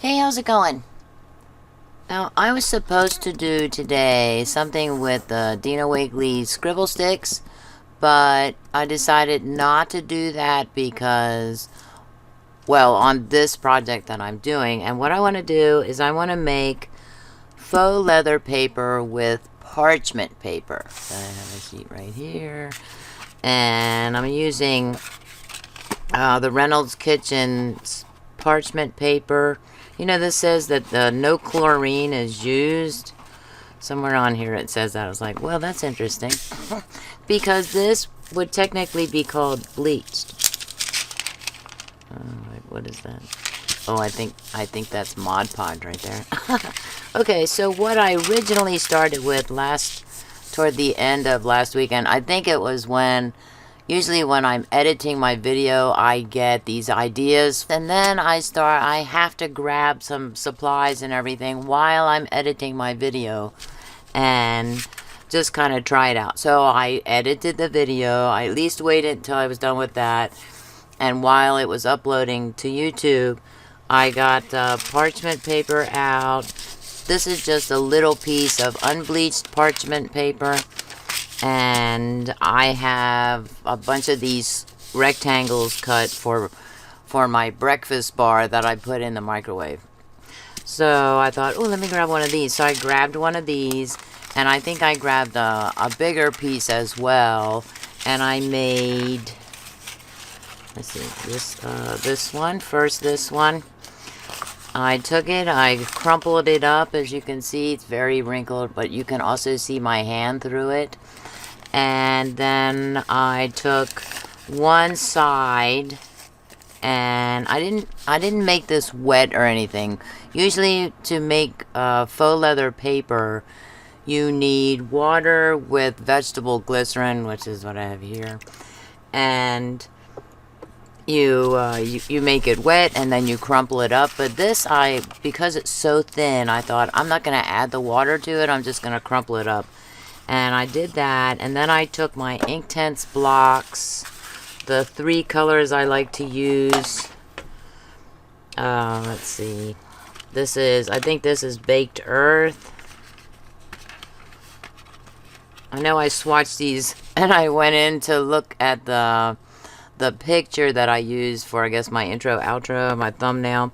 Hey, how's it going? Now, I was supposed to do today something with the Dina Wakley scribble sticks, but I decided not to do that because, well, on this project that I'm doing, and what I want to do is I want to make faux leather paper with parchment paper. So I have a sheet right here, and I'm using the Reynolds Kitchen's parchment paper. You know, this says that no chlorine is used. Somewhere on here it says that. I was like, well, that's interesting. Because this would technically be called bleached. What is that? Oh, I think that's Mod Podge right there. Okay, so what I originally started with toward the end of last weekend, I think it was usually when I'm editing my video, I get these ideas, and then I have to grab some supplies and everything while I'm editing my video and just kind of try it out. So I edited the video. I at least waited until I was done with that, and while it was uploading to YouTube, I got parchment paper out. This is just a little piece of unbleached parchment paper. And I have a bunch of these rectangles cut for my breakfast bar that I put in the microwave. So I thought, oh, let me grab one of these. So I grabbed one of these, and I think I grabbed a bigger piece as well. And I made, let's see, this one. First, this one. I took it, I crumpled it up. As you can see, it's very wrinkled, but you can also see my hand through it. And then I took one side, and I didn't make this wet or anything. Usually to make faux leather paper, you need water with vegetable glycerin, which is what I have here, and you make it wet and then you crumple it up. But this, because it's so thin, I thought I'm not gonna add the water to it. I'm just gonna crumple it up. And I did that, and then I took my Inktense blocks, the 3 colors I like to use. Let's see. I think this is Baked Earth. I know I swatched these, and I went in to look at the picture that I used for, I guess, my intro, outro, my thumbnail.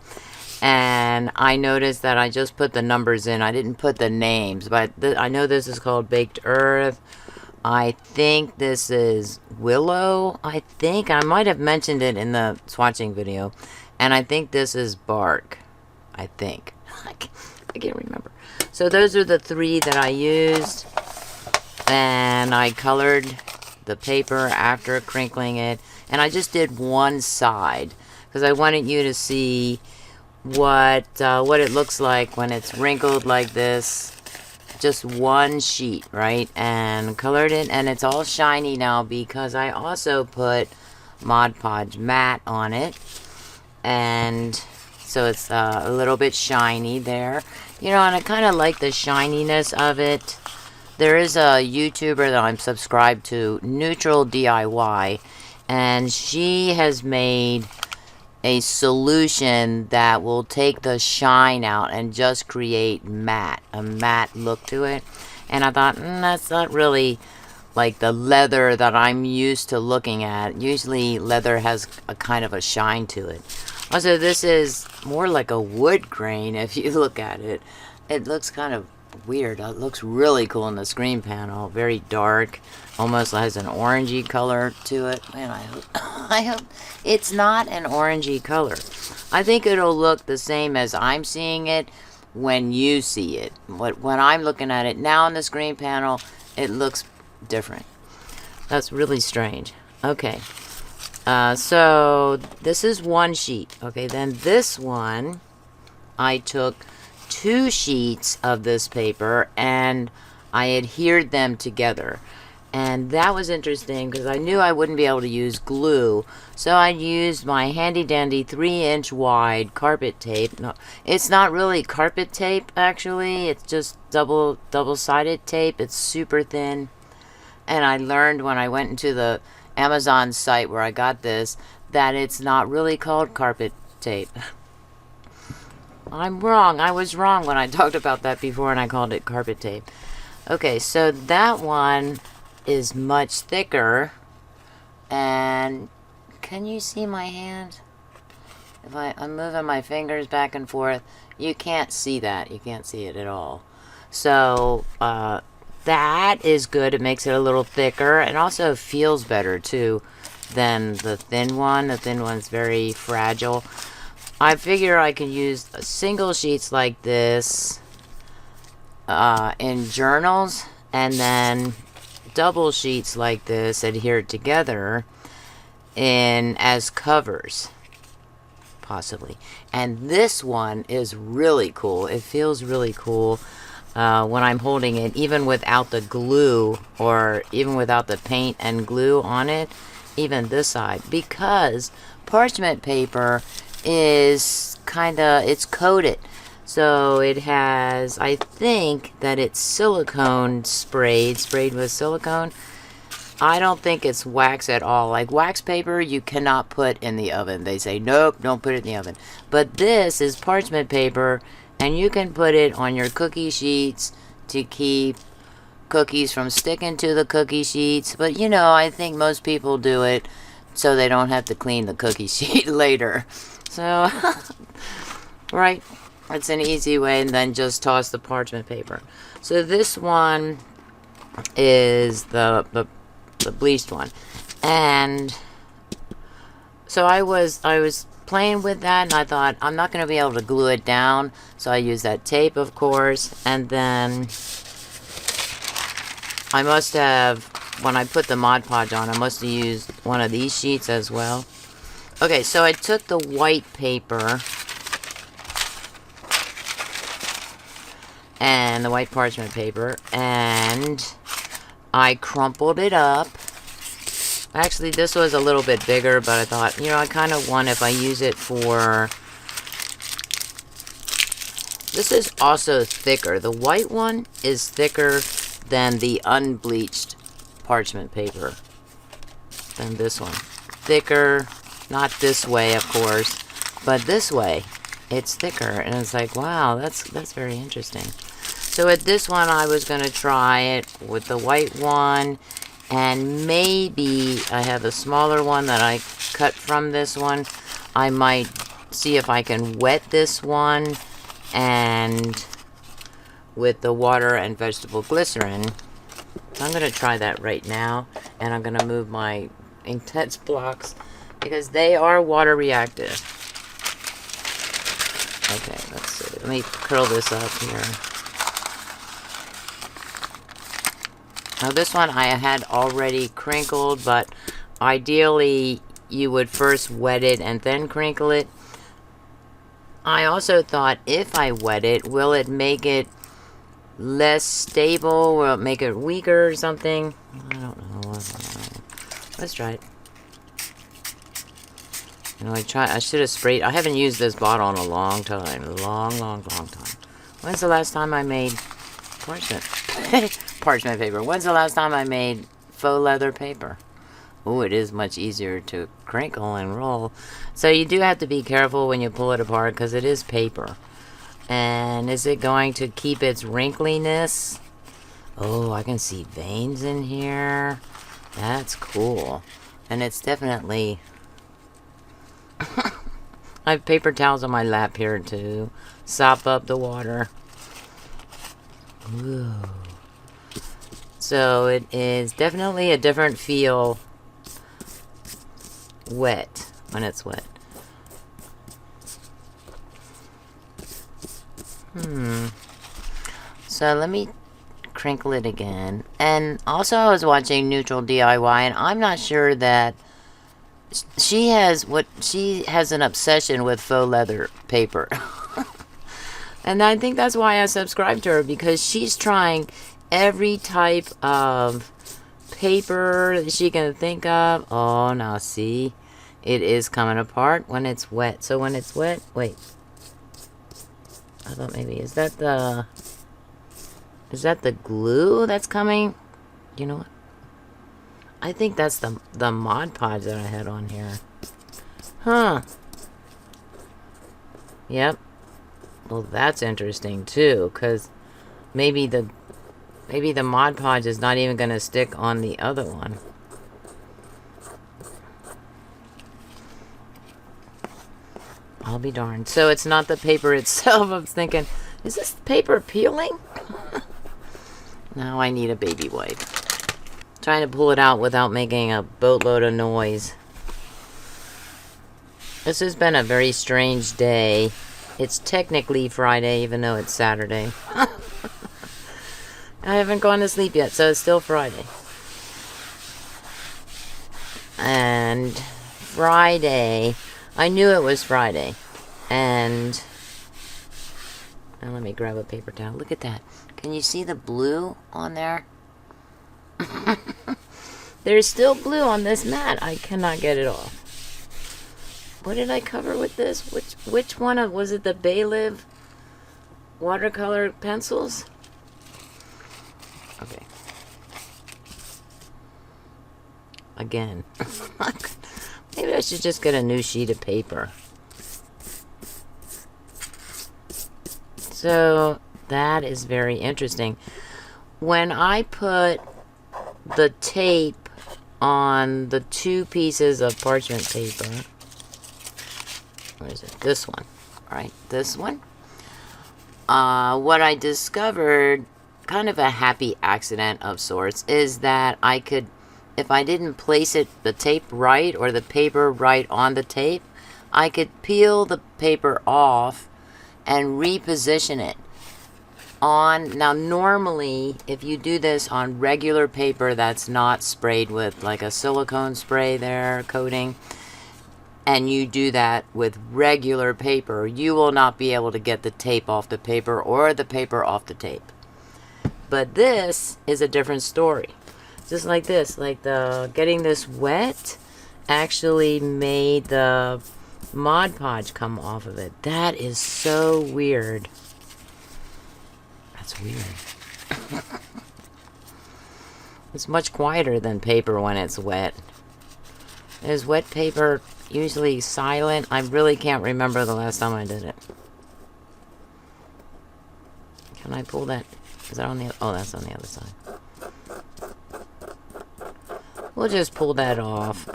And I noticed that I just put the numbers in. I didn't put the names, but I know this is called Baked Earth. I think this is Willow. I think I might have mentioned it in the swatching video. And I think this is Bark. I think. I can't remember. So those are the 3 that I used. And I colored the paper after crinkling it. And I just did one side, because I wanted you to see what it looks like when it's wrinkled like this. Just one sheet, right? And colored it, and it's all shiny now because I also put Mod Podge matte on it, and so it's a little bit shiny there, you know. And I kind of like the shininess of it. There is a YouTuber that I'm subscribed to, Neutral DIY, and she has made a solution that will take the shine out and just create a matte look to it. And I thought, that's not really like the leather that I'm used to looking at. Usually leather has a kind of a shine to it. Also, this is more like a wood grain if you look at it. It looks kind of weird. It looks really cool in the screen panel. Very dark. Almost has an orangey color to it. Man, I hope it's not an orangey color. I think it'll look the same as I'm seeing it when you see it. When I'm looking at it now in the screen panel, it looks different. That's really strange. Okay. So this is one sheet. Okay, then this one, I took 2 sheets of this paper and I adhered them together. And that was interesting because I knew I wouldn't be able to use glue. So I used my handy dandy 3-inch wide carpet tape. No, it's not really carpet tape actually. It's just double-sided tape. It's super thin. And I learned when I went into the Amazon site where I got this that it's not really called carpet tape. I'm wrong. I was wrong when I talked about that before and I called it carpet tape. Okay, so that one is much thicker. And can you see my hand? If I'm moving my fingers back and forth, you can't see that. You can't see it at all. So that is good. It makes it a little thicker and also feels better too than the thin one. The thin one's very fragile. I figure I can use single sheets like this in journals, and then double sheets like this adhered together in as covers, possibly. And this one is really cool. It feels really cool when I'm holding it, even without the glue, or even without the paint and glue on it, even this side, because parchment paper is it's coated. So it has, I think that it's silicone sprayed with silicone. I don't think it's wax at all. Like wax paper, you cannot put in the oven. They say, nope, don't put it in the oven. But this is parchment paper, and you can put it on your cookie sheets to keep cookies from sticking to the cookie sheets. But you know, I think most people do it so they don't have to clean the cookie sheet later. So, right, it's an easy way, and then just toss the parchment paper. So this one is the bleached one, and so I was playing with that, and I thought I'm not going to be able to glue it down, so I used that tape, of course. And then I must have, when I put the Mod Podge on, I must have used one of these sheets as well. Okay, so I took the white paper and the white parchment paper, and I crumpled it up. Actually, this was a little bit bigger, but I thought, you know, I kind of want, if I use it for... This is also thicker. The white one is thicker than the unbleached parchment paper. Than this one. Thicker. Not this way, of course, but this way. It's thicker. And it's like, wow, that's very interesting. So with this one, I was going to try it with the white one, and maybe I have a smaller one that I cut from this one. I might see if I can wet this one, and with the water and vegetable glycerin. I'm going to try that right now, and I'm going to move my intense blocks because they are water reactive. Okay, let's see. Let me curl this up here. Now this one I had already crinkled, but ideally you would first wet it and then crinkle it. I also thought, if I wet it, will it make it less stable? Will it make it weaker or something? I don't know. Let's try it. You know, I should have sprayed. I haven't used this bottle in a long time. Long time. When's the last time I made parchment? Parchment paper. When's the last time I made faux leather paper? Oh, it is much easier to crinkle and roll. So you do have to be careful when you pull it apart, because it is paper. And is it going to keep its wrinkliness? Oh, I can see veins in here. That's cool. And it's definitely... I have paper towels on my lap here to sop up the water. Ooh. So it is definitely a different feel wet, when it's wet. So let me crinkle it again. And also I was watching Neutral DIY, and I'm not sure that she has an obsession with faux leather paper. And I think that's why I subscribed to her, because she's trying every type of paper that she can think of. Oh, now see, it is coming apart when it's wet. So when it's wet, wait, I thought maybe, is that the glue that's coming? You know what? I think that's the Mod Podge that I had on here. Huh. Yep. Well, that's interesting too, because maybe the Mod Podge is not even going to stick on the other one. I'll be darned. So it's not the paper itself. I was thinking, is this paper peeling? Now I need a baby wipe. Trying to pull it out without making a boatload of noise. This has been a very strange day. It's technically Friday, even though it's Saturday. I haven't gone to sleep yet, so it's still Friday. And Friday, I knew it was Friday. And let me grab a paper towel. Look at that. Can you see the blue on there? There's still blue on this mat. I cannot get it off. What did I cover with this? Which one was it? The Baylive watercolor pencils? Okay. Again. Maybe I should just get a new sheet of paper. So that is very interesting. When I put the tape on the 2 pieces of parchment paper, where is it? This one. All right, this one. What I discovered, kind of a happy accident of sorts, is that I could, if I didn't place the tape right or the paper right on the tape, I could peel the paper off and reposition it on. Now normally if you do this on regular paper that's not sprayed with like a silicone spray there coating, and you do that with regular paper, you will not be able to get the tape off the paper or the paper off the tape. But this is a different story. Just like this, like getting this wet actually made the Mod Podge come off of it. That is so weird. That's weird. It's much quieter than paper when it's wet. Is wet paper usually silent? I really can't remember the last time I did it. Can I pull that? Is that on the... Oh, that's on the other side. We'll just pull that off.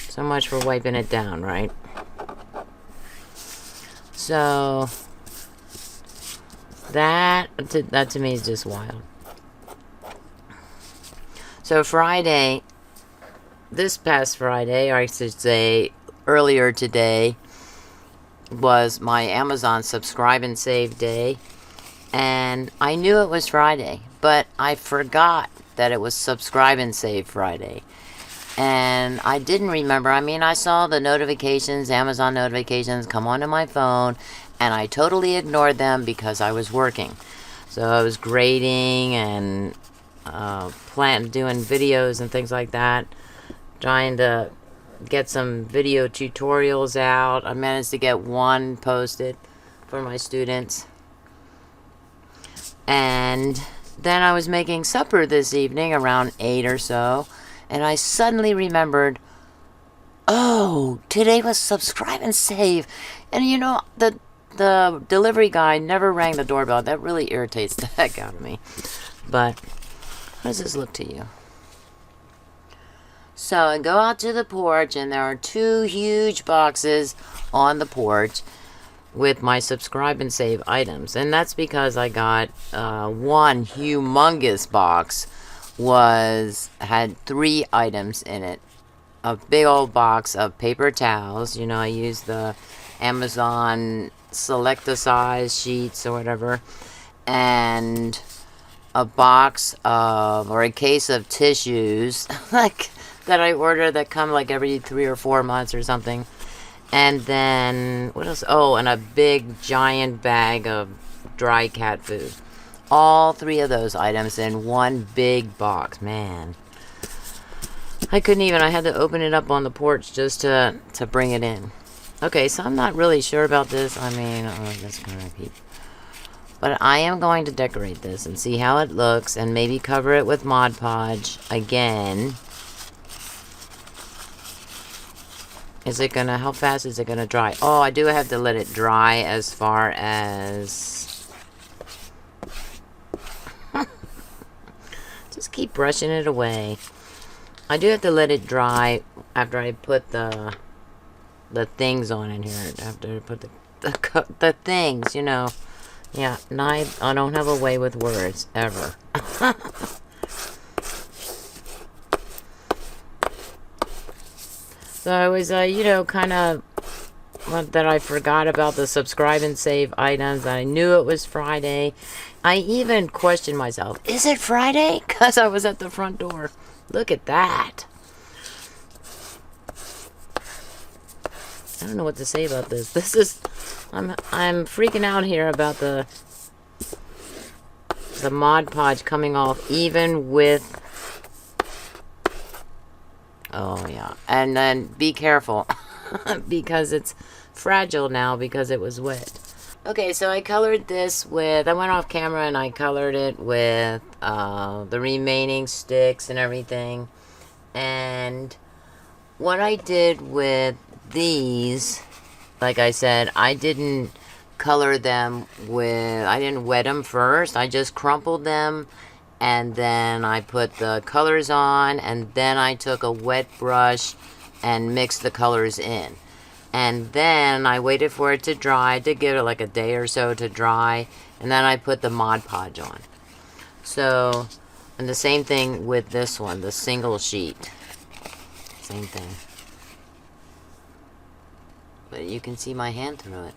So much for wiping it down, right? So that to me is just wild. So Friday, this past Friday, or I should say earlier today, was my Amazon subscribe and save day. And I knew it was Friday, but I forgot that it was subscribe and save Friday. And I didn't remember. I mean, I saw the notifications, Amazon notifications come onto my phone, and I totally ignored them because I was working. So I was grading and doing videos and things like that, trying to get some video tutorials out. I managed to get one posted for my students. And then I was making supper this evening around 8 or so, and I suddenly remembered, oh, today was subscribe and save. And you know, the delivery guy never rang the doorbell. That really irritates the heck out of me. But how does this look to you? So I go out to the porch, and there are 2 huge boxes on the porch with my subscribe and save items. And that's because I got one humongous box had 3 items in it. A big old box of paper towels. You know, I use the Amazon select-a-size sheets or whatever. And a box of, or a case of tissues, like, that I order that come like every 3 or 4 months or something. And then, what else? Oh, and a big giant bag of dry cat food. All 3 of those items in one big box. Man, I couldn't even, I had to open it up on the porch just to bring it in. Okay, so I'm not really sure about this. I mean, that's kind of keep. But I am going to decorate this and see how it looks, and maybe cover it with Mod Podge again. Is it gonna, how fast is it gonna dry? Oh, I do have to let it dry as far as... Just keep brushing it away. I do have to let it dry after I put the things on in here. After I put the things, you know. Yeah, I don't have a way with words, ever. So I was, you know, kind of that I forgot about the subscribe and save items. I knew it was Friday. I even questioned myself, is it Friday? Because I was at the front door. Look at that. I don't know what to say about this. This is, I'm freaking out here about the Mod Podge coming off even with... Oh, yeah. And then be careful because it's fragile now because it was wet. Okay, so I colored this with... I went off camera and I colored it with the remaining sticks and everything. And what I did with these, like I said, I didn't color them with... I didn't wet them first. I just crumpled them. And then I put the colors on, and then I took a wet brush and mixed the colors in. And then I waited for it to dry, to give it like a day or so to dry, and then I put the Mod Podge on. So, and the same thing with this one, the single sheet. Same thing. But you can see my hand through it.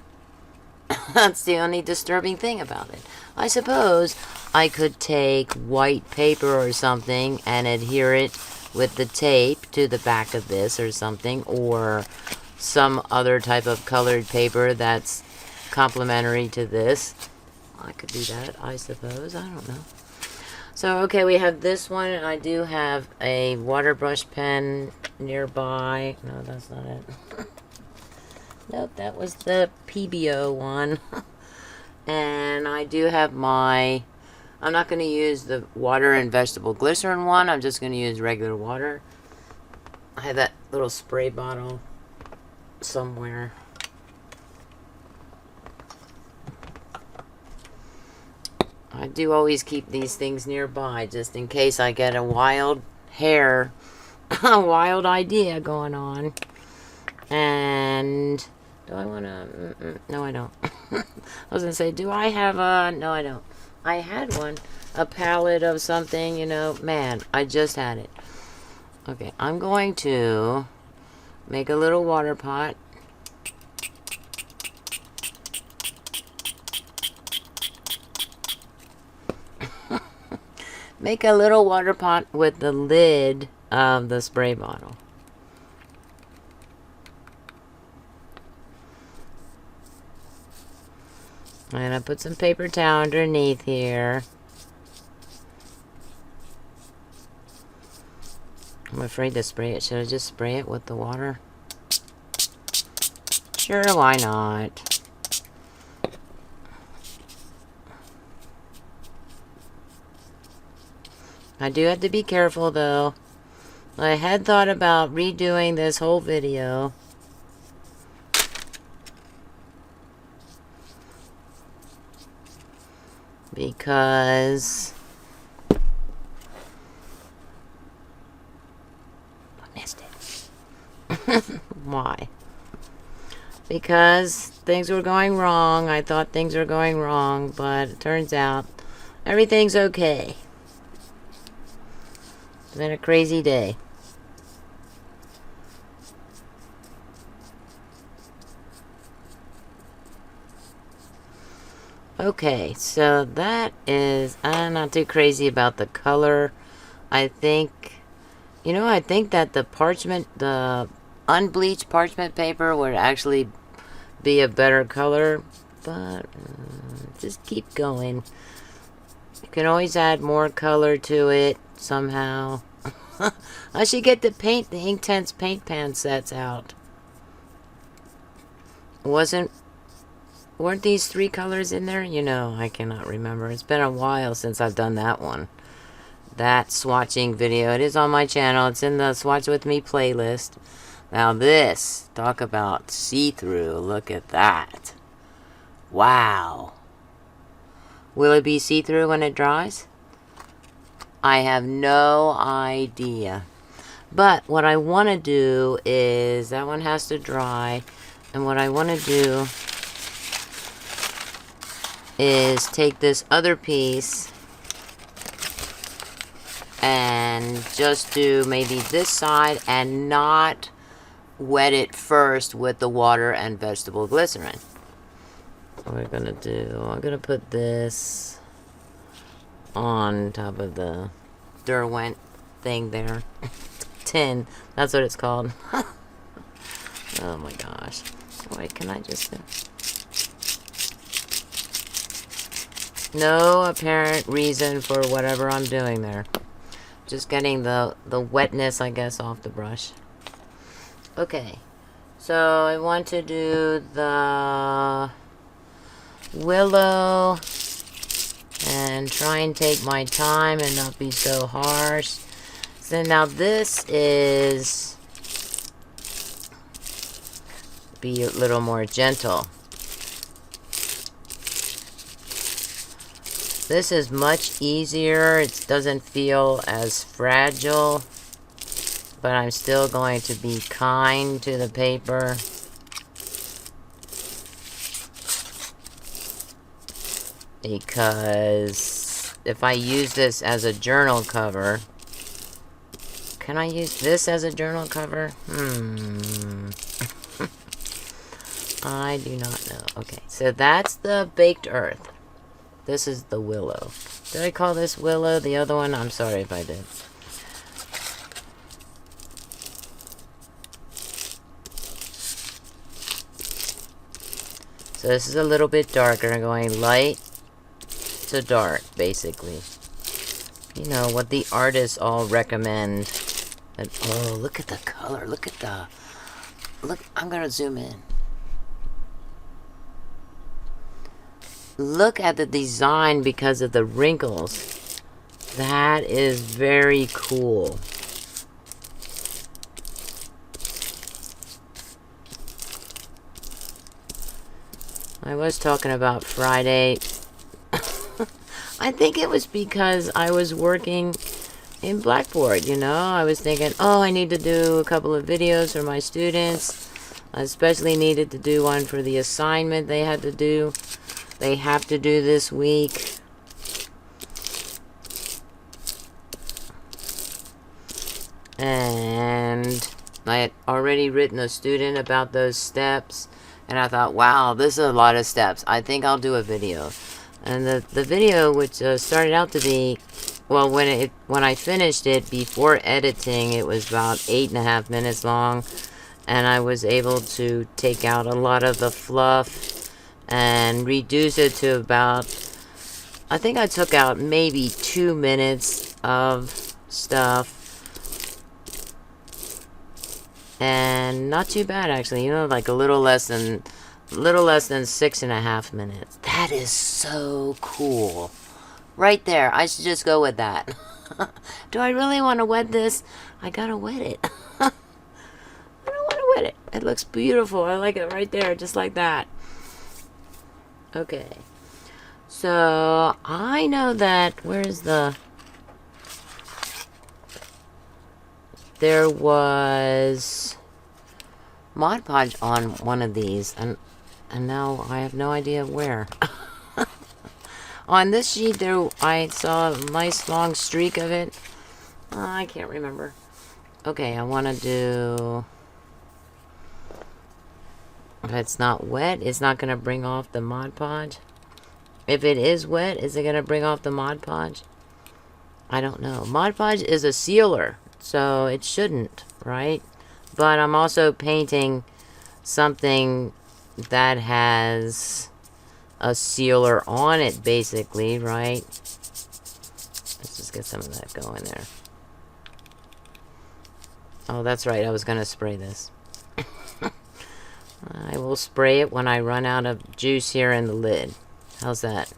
That's the only disturbing thing about it. I suppose I could take white paper or something and adhere it with the tape to the back of this or something, or some other type of colored paper that's complementary to this. I could do that, I suppose. I don't know. So, okay, we have this one, and I do have a water brush pen nearby. No, that's not it. Nope, that was the PBO one. And I do have my... I'm not going to use the water and vegetable glycerin one. I'm just going to use regular water. I have that little spray bottle somewhere. I do always keep these things nearby just in case I get a wild hair, a wild idea going on. And... do I want to... no, I don't. I was going to say, do I have a... no, I don't. I had one. A palette of something, you know. Man, I just had it. Okay, I'm going to make a little water pot. Make a little water pot with the lid of the spray bottle. And I put some paper towel underneath here. I'm afraid to spray it. Should I just spray it with the water? Sure, why not? I do have to be careful though. I had thought about redoing this whole video. Because I missed it. Why? Because things were going wrong. I thought things were going wrong, but it turns out everything's okay. It's been a crazy day. Okay, so that is... I'm not too crazy about the color. I think... you know, I think that the parchment... the unbleached parchment paper would actually be a better color. But... just keep going. You can always add more color to it somehow. I should get the Inktense paint pan sets out. Weren't these 3 colors in there? You know, I cannot remember. It's been a while since I've done that one. That swatching video. It is on my channel. It's in the Swatch With Me playlist. Now this, talk about see-through. Look at that. Wow. Will it be see-through when it dries? I have no idea. But what I want to do is, that one has to dry. And what I want to do is take this other piece and just do maybe this side and not wet it first with the water and vegetable glycerin. What we're gonna do, I'm gonna put this on top of the Derwent thing there. Tin, that's what it's called. Oh my gosh. Wait, can I just... No apparent reason for whatever I'm doing there. Just getting the wetness, I guess, off the brush. Okay. So I want to do the willow and try and take my time and not be so harsh. So now this is... be a little more gentle. This is much easier. It doesn't feel as fragile, but I'm still going to be kind to the paper. Because if I use this as a journal cover, can I use this as a journal cover? I do not know. Okay, so that's the baked earth. This is the willow. Did I call this willow? The other one? I'm sorry if I did. So this is a little bit darker, going light to dark, basically. You know, what the artists all recommend. And, oh, look at the color. Look at the... Look, I'm going to zoom in. Look at the design because of the wrinkles. That is very cool. I was talking about Friday. I think it was because I was working in Blackboard, you know. I was thinking, oh, I need to do a couple of videos for my students. I especially needed to do one for the assignment they had to do. They have to do this week. And I had already written a student about those steps. And I thought, wow, this is a lot of steps. I think I'll do a video. And the video, which started out to be, well, when I finished it, before editing, it was about 8.5 minutes long. And I was able to take out a lot of the fluff and reduce it to about, I think I took out maybe 2 minutes of stuff. And not too bad, actually. You know, like a little less than 6.5 minutes. That is so cool. Right there. I should just go with that. Do I really want to wet this? I gotta wet it. I don't want to wet it. It looks beautiful. I like it right there, just like that. Okay. So, I know that... Where's the... There was Mod Podge on one of these, and now I have no idea where. On this sheet there, I saw a nice long streak of it. I can't remember. Okay, I want to do... If it's not wet, it's not going to bring off the Mod Podge. If it is wet, is it going to bring off the Mod Podge? I don't know. Mod Podge is a sealer, so it shouldn't, right? But I'm also painting something that has a sealer on it, basically, right? Let's just get some of that going there. Oh, that's right. I was going to spray this. I will spray it when I run out of juice here in the lid. How's that?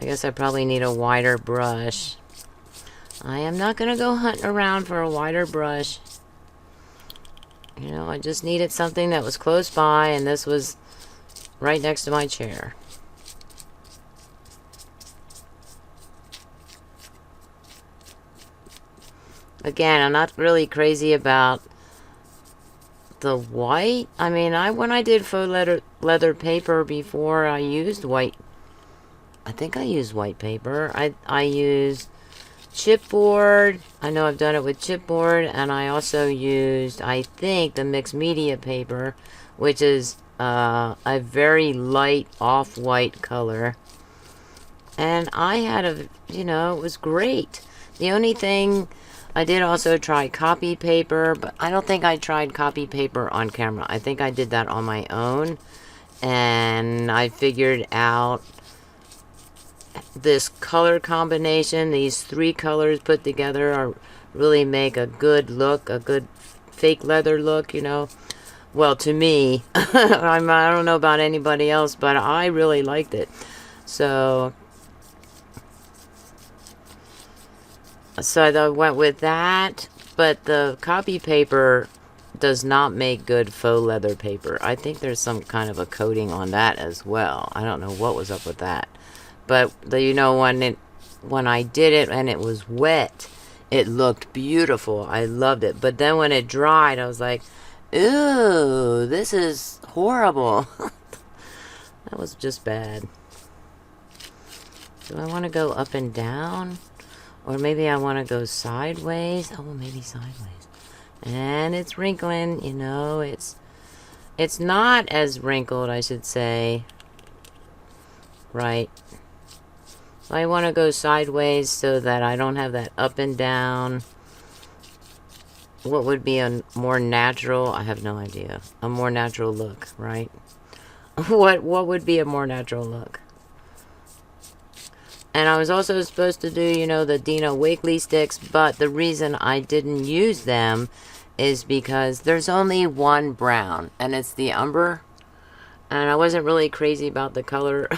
I guess I probably need a wider brush. I am not going to go hunting around for a wider brush. You know, I just needed something that was close by, and this was right next to my chair. Again, I'm not really crazy about the white. I mean, when I did faux leather paper before, I used white. I think I used white paper. I used chipboard. I know I've done it with chipboard, and I also used, I think, the mixed media paper, which is a very light off-white color. And I had you know, it was great. The only thing, I did also try copy paper, but I don't think I tried copy paper on camera. I think I did that on my own, and I figured out this color combination. These three colors put together really make a good look, a good fake leather look, you know. Well, to me, I don't know about anybody else, but I really liked it. So I went with that, but the copy paper does not make good faux leather paper. I think there's some kind of a coating on that as well. I don't know what was up with that. But, you know, when I did it and it was wet, it looked beautiful. I loved it. But then when it dried, I was like, ooh, this is horrible. That was just bad. Do I want to go up and down? Or maybe I want to go sideways. Oh, well, maybe sideways. And it's wrinkling, you know. It's not as wrinkled, I should say. Right. So I want to go sideways so that I don't have that up and down. What would be a more natural? I have no idea. A more natural look, right? What would be a more natural look? And I was also supposed to do, you know, the Dino Wakley sticks, but the reason I didn't use them is because there's only one brown, and it's the umber. And I wasn't really crazy about the color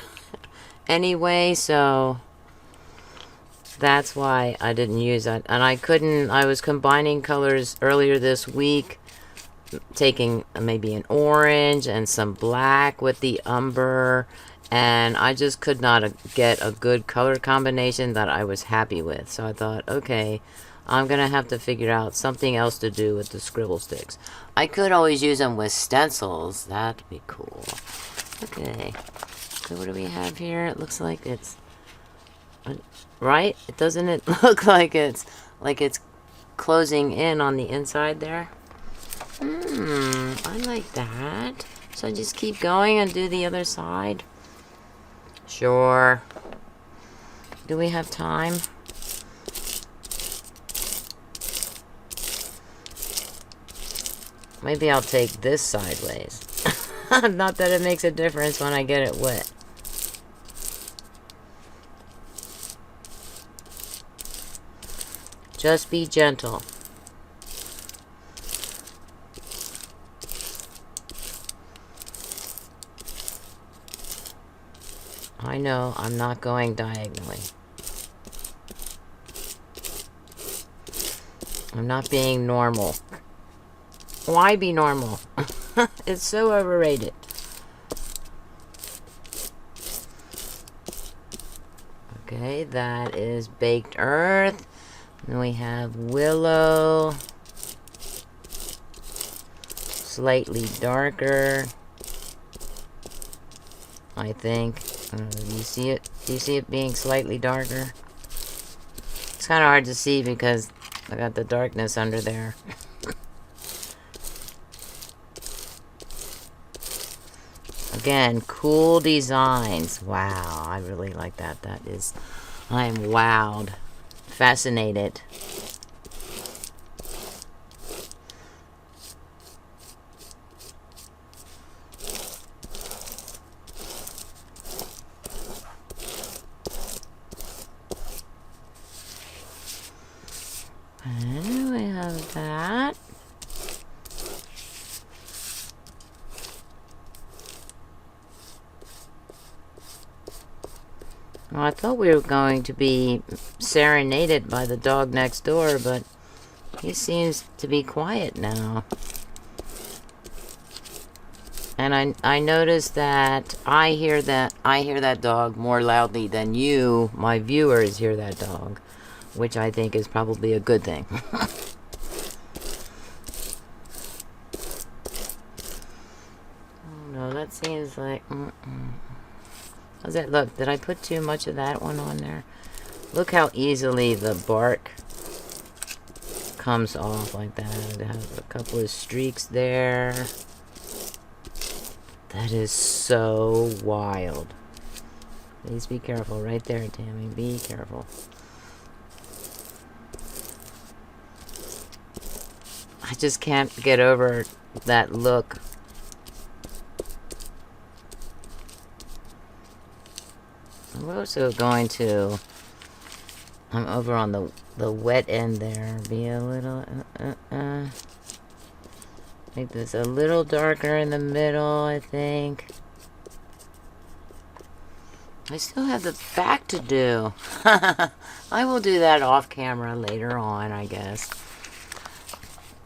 anyway, so that's why I didn't use it. And I was combining colors earlier this week, taking maybe an orange and some black with the umber, and I just could not get a good color combination that I was happy with. So I thought, okay, I'm gonna have to figure out something else to do with the scribble sticks. I could always use them with stencils. That'd be cool. Okay, so what do we have here? It looks like it's right. Doesn't it look like it's closing in on the inside there? I like that. So I just keep going and do the other side. Sure. Do we have time? Maybe I'll take this sideways. Not that it makes a difference when I get it wet. Just be gentle. I know, I'm not going diagonally. I'm not being normal. Why be normal? It's so overrated. Okay, that is baked earth. Then we have willow. Slightly darker, I think. Do you see it? Do you see it being slightly darker? It's kind of hard to see because I got the darkness under there. Again, cool designs. Wow, I really like that. I'm wowed. Fascinated. And we have that. Well, I thought we were going to be serenaded by the dog next door, but he seems to be quiet now. And I noticed that I hear that dog more loudly than you, my viewers, hear that dog, which I think is probably a good thing. Oh no, that seems like... How's that look? Did I put too much of that one on there? Look how easily the bark comes off like that. It has a couple of streaks there. That is so wild. Please be careful right there, Tammy. Be careful. I just can't get over that look. I'm also going to... I'm over on the wet end there. Be a little... Make this a little darker in the middle, I think. I still have the back to do. I will do that off camera later on, I guess.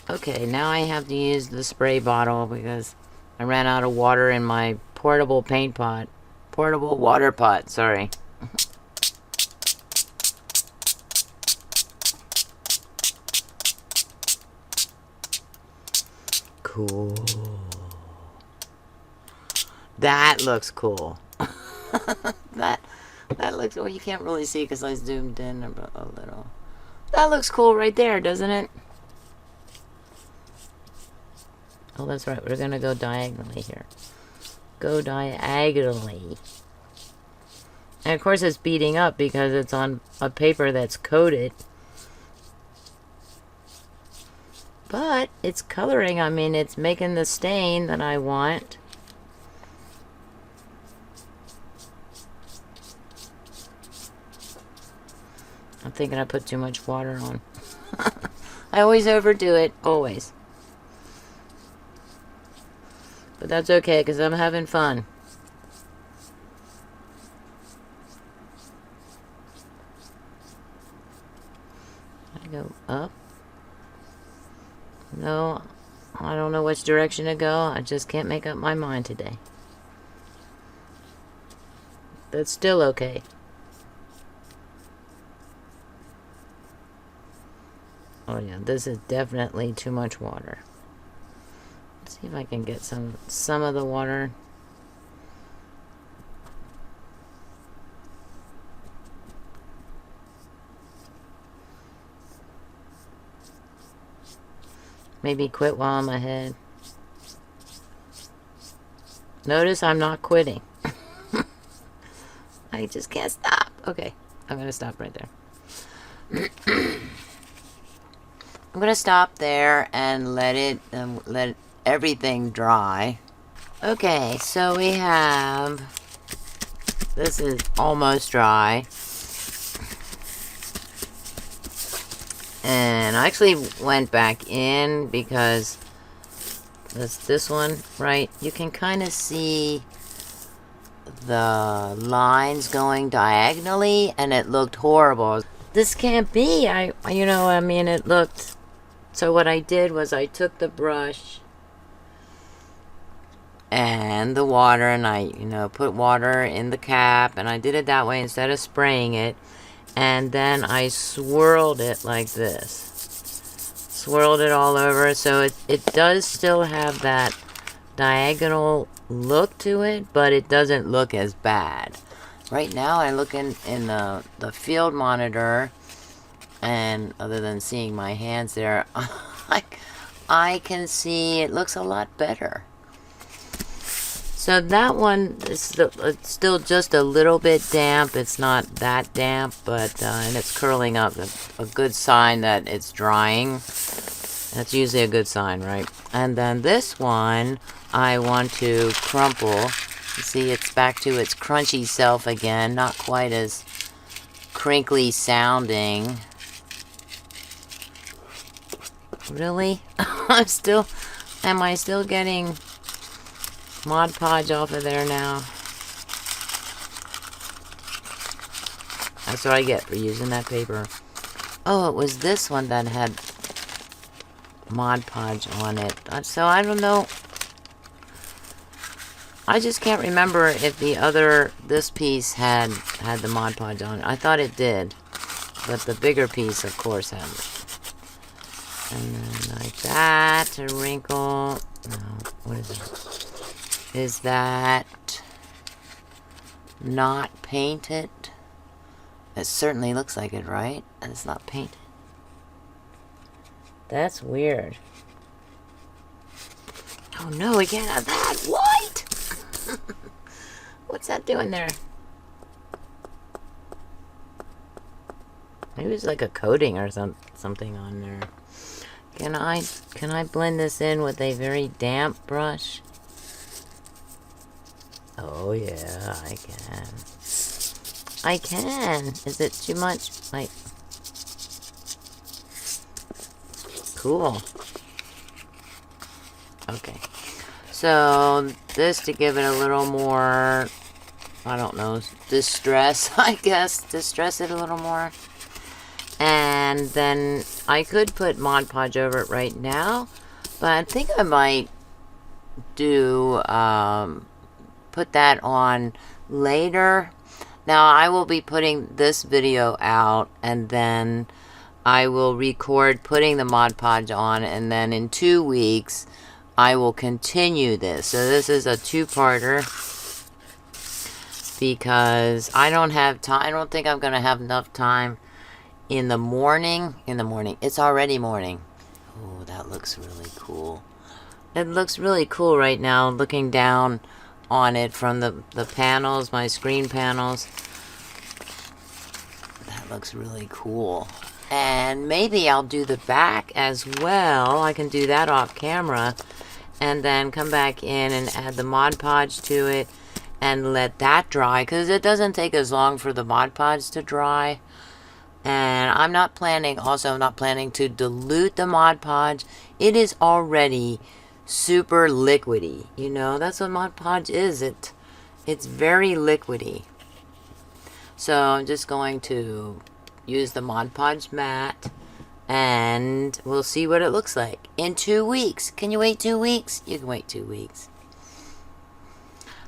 Okay, now I have to use the spray bottle because I ran out of water in my portable paint pot. Portable water pot, sorry. Cool. That looks cool. that looks... Well, you can't really see because I zoomed in a little. That looks cool right there, doesn't it? Oh, that's right. We're going to go diagonally here. Go diagonally. And of course it's beating up because it's on a paper that's coated. But it's coloring. I mean, it's making the stain that I want. I'm thinking I put too much water on. I always overdo it. Always. But that's okay because I'm having fun. I go up. No, I don't know which direction to go. I just can't make up my mind today. That's still okay. Oh yeah, this is definitely too much water. Let's see if I can get some of the water. Maybe quit while I'm ahead. Notice I'm not quitting. I just can't stop. Okay, I'm gonna stop right there. I'm gonna stop there and let everything dry. Okay, so we have... This is almost dry. And I actually went back in because this one, right? You can kind of see the lines going diagonally and it looked horrible. This can't be. I mean, it looked... So what I did was I took the brush and the water and I, put water in the cap and I did it that way instead of spraying it. And then I swirled it like this. Swirled it all over. So it does still have that diagonal look to it, but it doesn't look as bad. Right now I look in the field monitor, and other than seeing my hands there, I can see it looks a lot better. So that one is it's still just a little bit damp. It's not that damp, but and it's curling up. A good sign that it's drying. That's usually a good sign, right? And then this one, I want to crumple. You see, it's back to its crunchy self again. Not quite as crinkly sounding. Really? Am I still getting Mod Podge off of there now? That's what I get for using that paper. Oh, it was this one that had Mod Podge on it. So I don't know. I just can't remember if this piece had the Mod Podge on it. I thought it did. But the bigger piece, of course, had it. And then like that, a wrinkle. No, what is it? Is that not painted? It certainly looks like it, right? And it's not painted. That's weird. Oh no, we can't have that. What? What's that doing there? Maybe it's like a coating or something on there. Can I blend this in with a very damp brush? Oh yeah, I can. I can. Is it too much? Like, cool. Okay. So this to give it a little more, I don't know, distress, I guess. Distress it a little more. And then I could put Mod Podge over it right now, but I think I might do, put that on later. Now I will be putting this video out, and then I will record putting the Mod Podge on, and then in 2 weeks I will continue this. So this is a two-parter because I don't have time. I don't think I'm going to have enough time in the morning. It's already morning. Oh, that looks really cool. It looks really cool right now looking down on it from the panels, my screen panels. That looks really cool. And maybe I'll do the back as well. I can do that off camera. And then come back in and add the Mod Podge to it and let that dry, because it doesn't take as long for the Mod Podge to dry. And I'm not planning to dilute the Mod Podge. It is already super liquidy. You know, that's what Mod Podge is. It's very liquidy. So I'm just going to use the Mod Podge matte, and we'll see what it looks like in 2 weeks. Can you wait 2 weeks? You can wait 2 weeks.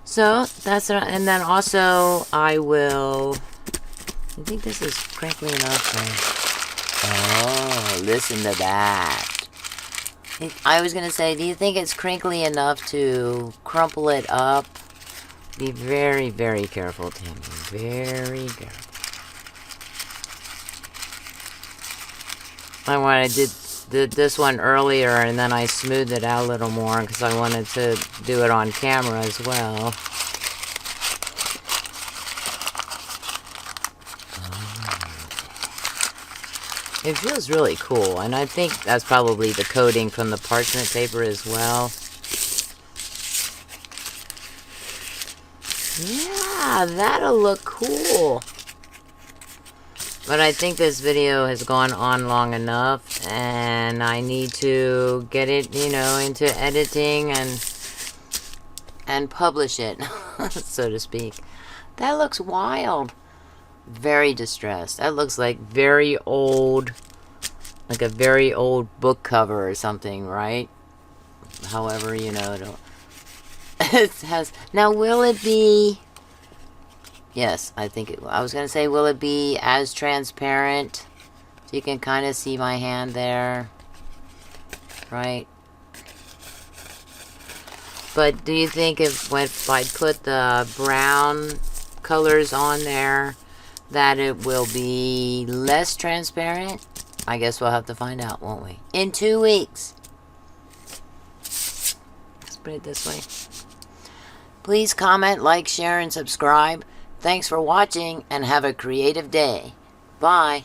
So that's it. And then also I think this is crinkly enough. Oh, listen to that. I was going to say, do you think it's crinkly enough to crumple it up? Be very, very careful, Tammy. Very careful. I did this one earlier, and then I smoothed it out a little more because I wanted to do it on camera as well. It feels really cool, and I think that's probably the coating from the parchment paper as well. Yeah, that'll look cool. But I think this video has gone on long enough, and I need to get it, you know, into editing and publish it, so to speak. That looks wild. Very distressed. That looks like very old, like a very old book cover or something, right? However, you know, it has. Now, will it be? Yes, I think it will. I was going to say, will it be as transparent? So you can kind of see my hand there, right? But do you think if I put the brown colors on there, that it will be less transparent? I guess we'll have to find out, won't we? In 2 weeks. Let's put it this way. Please comment, like, share, and subscribe. Thanks for watching, and have a creative day. Bye.